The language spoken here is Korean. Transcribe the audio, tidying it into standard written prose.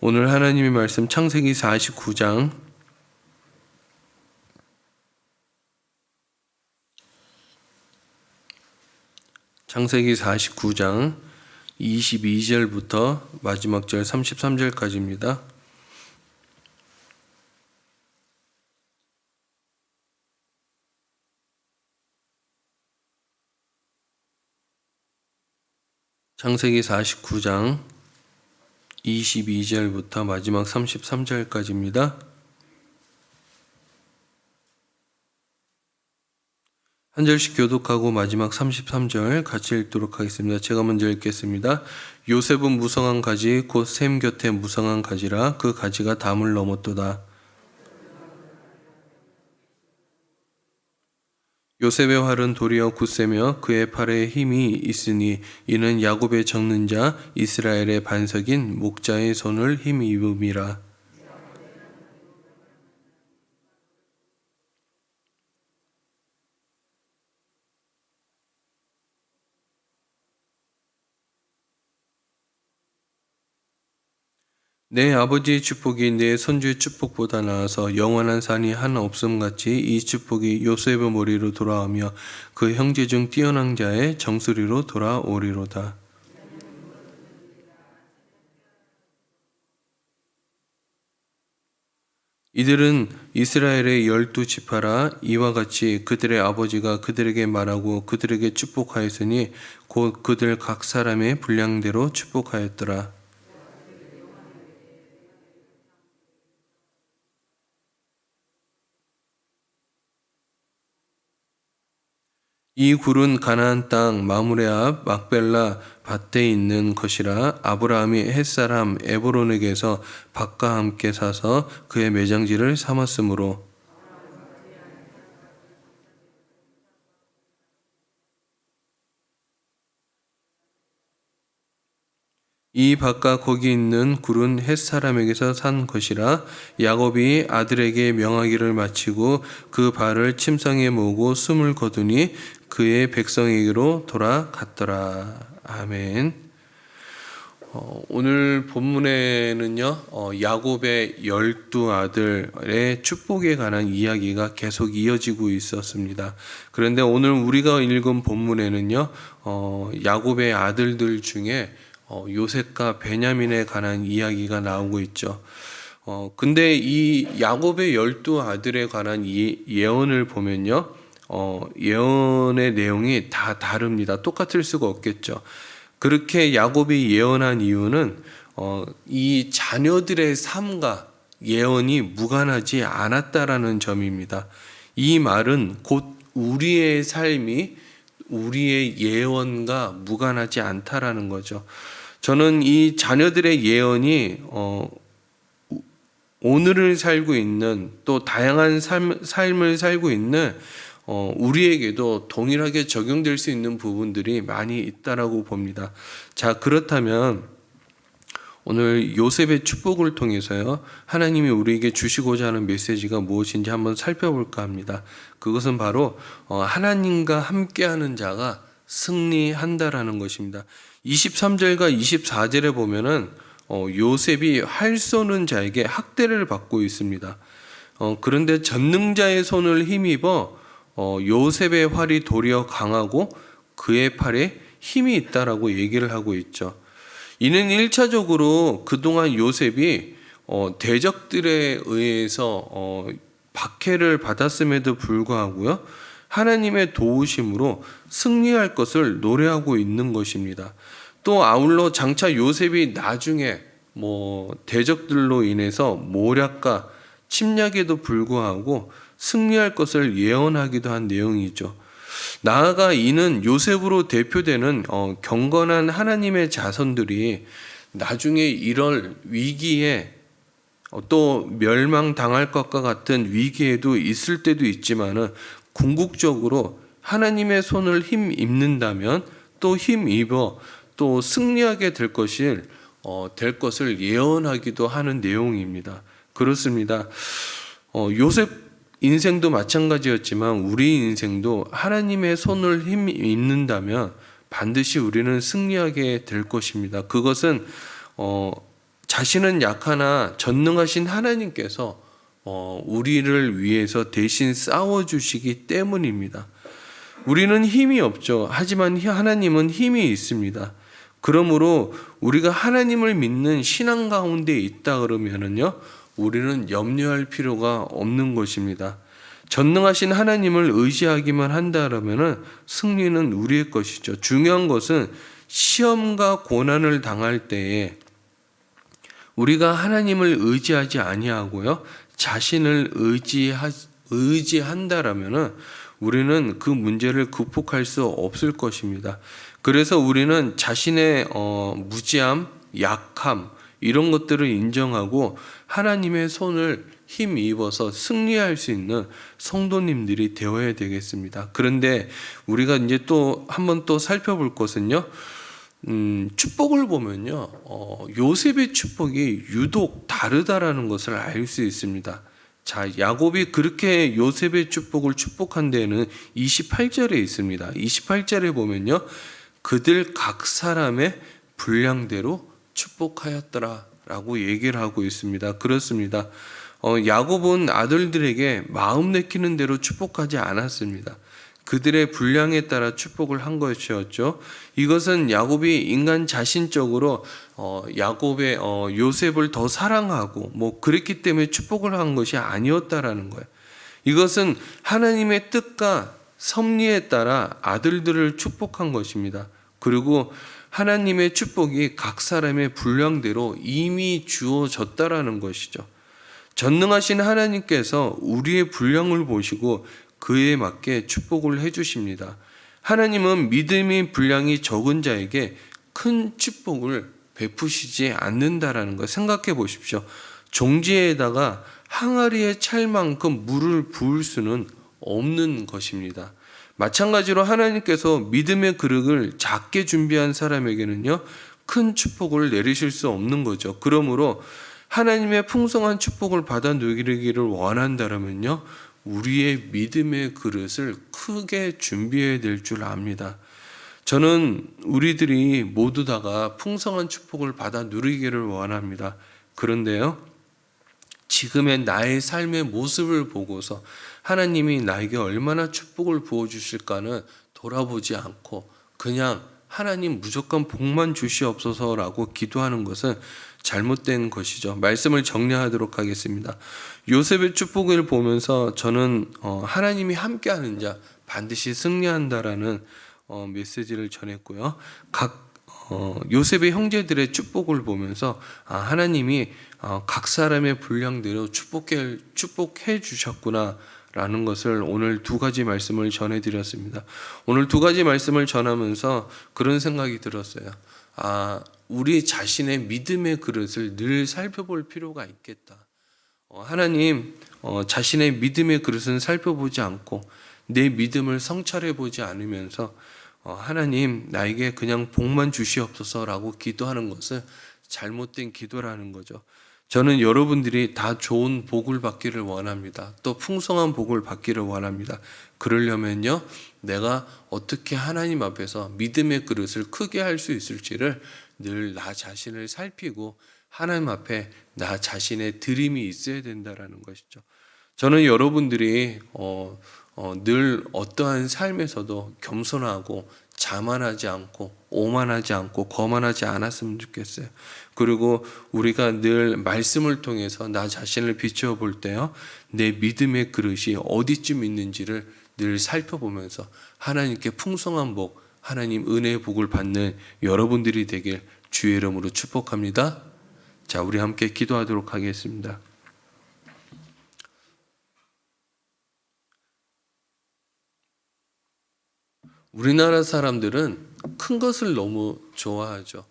오늘 하나님의 말씀 창세기 49장 창세기 49장 22절부터 마지막 절 33절까지입니다. 창세기 49장 22절부터 마지막 33절까지입니다. 한 절씩 교독하고 마지막 33절 같이 읽도록 하겠습니다. 제가 먼저 읽겠습니다. 요셉은 무성한 가지 곧 셈 곁에 무성한 가지라 그 가지가 담을 넘었도다. 요셉의 활은 도리어 굳세며 그의 팔에 힘이 있으니 이는 야곱의 적는 자 이스라엘의 반석인 목자의 손을 힘입음이라. 내 아버지의 축복이 내 선주의 축복보다 나아서 영원한 산이 하나 없음같이 이 축복이 요셉의 머리로 돌아오며 그 형제 중 뛰어난 자의 정수리로 돌아오리로다. 이들은 이스라엘의 12지파라. 이와 같이 그들의 아버지가 그들에게 말하고 그들에게 축복하였으니 곧 그들 각 사람의 분량대로 축복하였더라. 이 굴은 가나안 땅 마므레 앞 막벨라 밭에 있는 것이라. 아브라함이 햇사람 에브론에게서 밭과 함께 사서 그의 매장지를 삼았으므로 이 밭과 거기 있는 굴은 햇사람에게서 산 것이라. 야곱이 아들에게 명하기를 마치고 그 발을 침상에 모으고 숨을 거두니 그의 백성에게로 돌아갔더라. 아멘. 오늘 본문에는요, 야곱의 12아들의 축복에 관한 이야기가 계속 이어지고 있었습니다. 그런데 오늘 우리가 읽은 본문에는요, 야곱의 아들들 중에 요셉과 베냐민에 관한 이야기가 나오고 있죠. 근데 이 야곱의 12아들에 관한 예언을 보면요, 예언의 내용이 다 다릅니다. 똑같을 수가 없겠죠. 그렇게 야곱이 예언한 이유는 이 자녀들의 삶과 예언이 무관하지 않았다라는 점입니다. 이 말은 곧 우리의 삶이 우리의 예언과 무관하지 않다라는 거죠. 저는 이 자녀들의 예언이 오늘을 살고 있는 또 다양한 삶을 살고 있는 우리에게도 동일하게 적용될 수 있는 부분들이 많이 있다라고 봅니다. 자, 그렇다면 오늘 요셉의 축복을 통해서요, 하나님이 우리에게 주시고자 하는 메시지가 무엇인지 한번 살펴볼까 합니다. 그것은 바로 하나님과 함께하는 자가 승리한다라는 것입니다. 23절과 24절에 보면은 요셉이 활 쏘는 자에게 학대를 받고 있습니다. 그런데 전능자의 손을 힘입어 요셉의 활이 도리어 강하고 그의 팔에 힘이 있다라고 얘기를 하고 있죠. 이는 1차적으로 그동안 요셉이 대적들에 의해서 박해를 받았음에도 불구하고요, 하나님의 도우심으로 승리할 것을 노래하고 있는 것입니다. 또 아울러 장차 요셉이 나중에 대적들로 인해서 모략과 침략에도 불구하고 승리할 것을 예언하기도 한 내용이죠. 나아가 이는 요셉으로 대표되는 경건한 하나님의 자손들이 나중에 이럴 위기에 또 멸망당할 것과 같은 위기에도 있을 때도 있지만은 궁극적으로 하나님의 손을 힘입는다면 또 힘입어 또 승리하게 될 것을 예언하기도 하는 내용입니다. 그렇습니다. 요셉 인생도 마찬가지였지만 우리 인생도 하나님의 손을 힘입는다면 반드시 우리는 승리하게 될 것입니다. 그것은 자신은 약하나 전능하신 하나님께서 우리를 위해서 대신 싸워주시기 때문입니다. 우리는 힘이 없죠. 하지만 하나님은 힘이 있습니다. 그러므로 우리가 하나님을 믿는 신앙 가운데 있다 그러면은요, 우리는 염려할 필요가 없는 것입니다. 전능하신 하나님을 의지하기만 한다 그러면은 승리는 우리의 것이죠. 중요한 것은 시험과 고난을 당할 때에 우리가 하나님을 의지하지 아니하고요, 자신을 의지한다라면은 우리는 그 문제를 극복할 수 없을 것입니다. 그래서 우리는 자신의 무지함, 약함 이런 것들을 인정하고 하나님의 손을 힘입어서 승리할 수 있는 성도님들이 되어야 되겠습니다. 그런데 우리가 이제 또 한번 또 살펴볼 것은요, 축복을 보면요, 요셉의 축복이 유독 다르다라는 것을 알 수 있습니다. 자, 야곱이 그렇게 요셉의 축복을 축복한 데는 28절에 있습니다. 28절에 보면요, 그들 각 사람의 분량대로 축복하였더라라고 얘기를 하고 있습니다. 그렇습니다. 야곱은 아들들에게 마음 내키는 대로 축복하지 않았습니다. 그들의 분량에 따라 축복을 한 것이었죠. 이것은 야곱이 인간 자신적으로 야곱의 요셉을 더 사랑하고 뭐 그랬기 때문에 축복을 한 것이 아니었다라는 거예요. 이것은 하나님의 뜻과 섭리에 따라 아들들을 축복한 것입니다. 그리고 하나님의 축복이 각 사람의 분량대로 이미 주어졌다라는 것이죠. 전능하신 하나님께서 우리의 분량을 보시고 그에 맞게 축복을 해주십니다. 하나님은 믿음의 분량이 적은 자에게 큰 축복을 베푸시지 않는다라는 거 생각해 보십시오. 종지에다가 항아리에 찰 만큼 물을 부을 수는 없는 것입니다. 마찬가지로 하나님께서 믿음의 그릇을 작게 준비한 사람에게는요, 큰 축복을 내리실 수 없는 거죠. 그러므로 하나님의 풍성한 축복을 받아 누리기를 원한다면요, 우리의 믿음의 그릇을 크게 준비해야 될 줄 압니다. 저는 우리들이 모두 다가 풍성한 축복을 받아 누리기를 원합니다. 그런데요, 지금의 나의 삶의 모습을 보고서 하나님이 나에게 얼마나 축복을 부어주실까는 돌아보지 않고 그냥 하나님 무조건 복만 주시옵소서라고 기도하는 것은 잘못된 것이죠. 말씀을 정리하도록 하겠습니다. 요셉의 축복을 보면서 저는 하나님이 함께하는 자 반드시 승리한다라는 메시지를 전했고요. 요셉의 형제들의 축복을 보면서 하나님이 각 사람의 분량대로 축복해 주셨구나 라는 것을 오늘 두 가지 말씀을 전해드렸습니다. 오늘 두 가지 말씀을 전하면서 그런 생각이 들었어요. 우리 자신의 믿음의 그릇을 늘 살펴볼 필요가 있겠다. 하나님, 자신의 믿음의 그릇은 살펴보지 않고 내 믿음을 성찰해 보지 않으면서 하나님 나에게 그냥 복만 주시옵소서라고 기도하는 것은 잘못된 기도라는 거죠. 저는 여러분들이 다 좋은 복을 받기를 원합니다. 또 풍성한 복을 받기를 원합니다. 그러려면요, 내가 어떻게 하나님 앞에서 믿음의 그릇을 크게 할 수 있을지를 늘 나 자신을 살피고 하나님 앞에 나 자신의 드림이 있어야 된다라는 것이죠. 저는 여러분들이 늘 어떠한 삶에서도 겸손하고 자만하지 않고 오만하지 않고 거만하지 않았으면 좋겠어요. 그리고 우리가 늘 말씀을 통해서 나 자신을 비추어 볼 때요, 내 믿음의 그릇이 어디쯤 있는지를 늘 살펴보면서 하나님께 풍성한 복, 하나님 은혜의 복을 받는 여러분들이 되길 주의 이름으로 축복합니다. 자, 우리 함께 기도하도록 하겠습니다. 우리나라 사람들은 큰 것을 너무 좋아하죠.